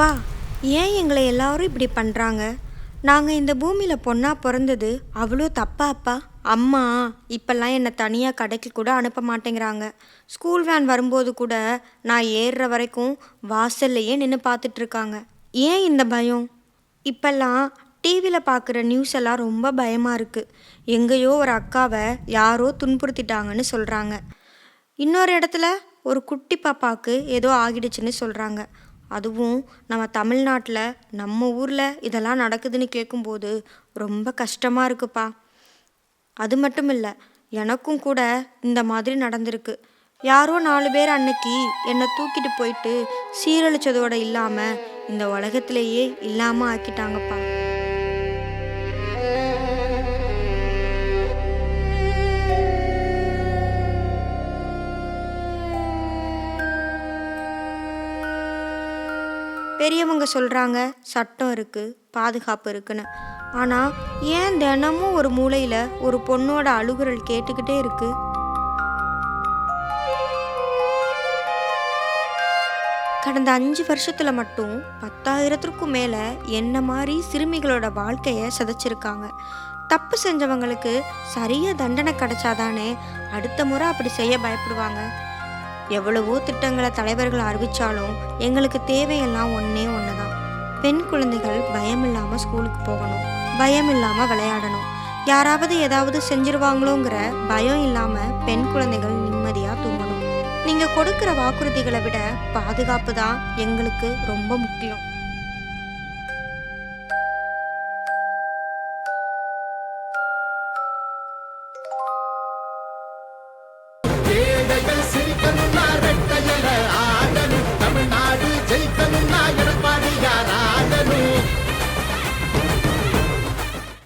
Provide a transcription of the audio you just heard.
அப்பா, ஏன் எங்களை எல்லாரும் இப்படி பண்ணுறாங்க? நாங்கள் இந்த பூமியில் பொண்ணா பிறந்தது அவ்வளோ தப்பா அப்பா? அம்மா இப்பெல்லாம் என்னை தனியாக கடைக்கு கூட அனுப்ப மாட்டேங்கிறாங்க. ஸ்கூல் வேன் வரும்போது கூட நான் ஏறுற வரைக்கும் வாசல்லையே நின்று பார்த்துட்ருக்காங்க. ஏன் இந்த பயம்? இப்பெல்லாம் டிவியில் பார்க்குற நியூஸ் எல்லாம் ரொம்ப பயமாக இருக்குது. எங்கேயோ ஒரு அக்காவை யாரோ துன்புறுத்திட்டாங்கன்னு சொல்கிறாங்க. இன்னொரு இடத்துல ஒரு குட்டி பாப்பாவுக்கு ஏதோ ஆகிடுச்சுன்னு சொல்கிறாங்க. அதுவும் நம்ம தமிழ்நாட்டில் நம்ம ஊரில் இதெல்லாம் நடக்குதுன்னு கேட்கும்போது ரொம்ப கஷ்டமாக இருக்குப்பா. அது மட்டும் இல்லை, எனக்கும் கூட இந்த மாதிரி நடந்திருக்கு. யாரோ 4 பேர் அன்னைக்கு என்னை தூக்கிட்டு போயிட்டு சீரழிச்சதோடு இல்லாமல் இந்த உலகத்திலேயே இல்லாமல் ஆக்கிட்டாங்கப்பா. பெரியவங்க சொல்கிறாங்க சட்டம் இருக்குது, பாதுகாப்பு இருக்குன்னு. ஆனால் ஏன் தினமும் ஒரு மூலையில் ஒரு பொண்ணோட அழுகுரல் கேட்டுக்கிட்டே இருக்கு? கடந்த 5 வருஷத்தில் மட்டும் 10,000க்கும் மேலே என்ன மாதிரி சிறுமிகளோட வாழ்க்கையை சிதைச்சிருக்காங்க. தப்பு செஞ்சவங்களுக்கு சரியாக தண்டனை கிடைச்சாதானே அடுத்த முறை அப்படி செய்ய பயப்படுவாங்க. எவ்வளவோ திட்டங்களை தலைவர்கள் அறிவித்தாலும் எங்களுக்கு தேவையெல்லாம் ஒன்றே ஒன்று தான். பெண் குழந்தைகள் பயம் இல்லாமல் ஸ்கூலுக்கு போகணும், பயம் இல்லாமல் விளையாடணும், யாராவது ஏதாவது செஞ்சிருவாங்களோங்கிற பயம் இல்லாமல் பெண் குழந்தைகள் நிம்மதியாக தூங்கணும். நீங்கள் கொடுக்குற வாக்குறுதிகளை விட பாதுகாப்பு தான் எங்களுக்கு ரொம்ப முக்கியம்.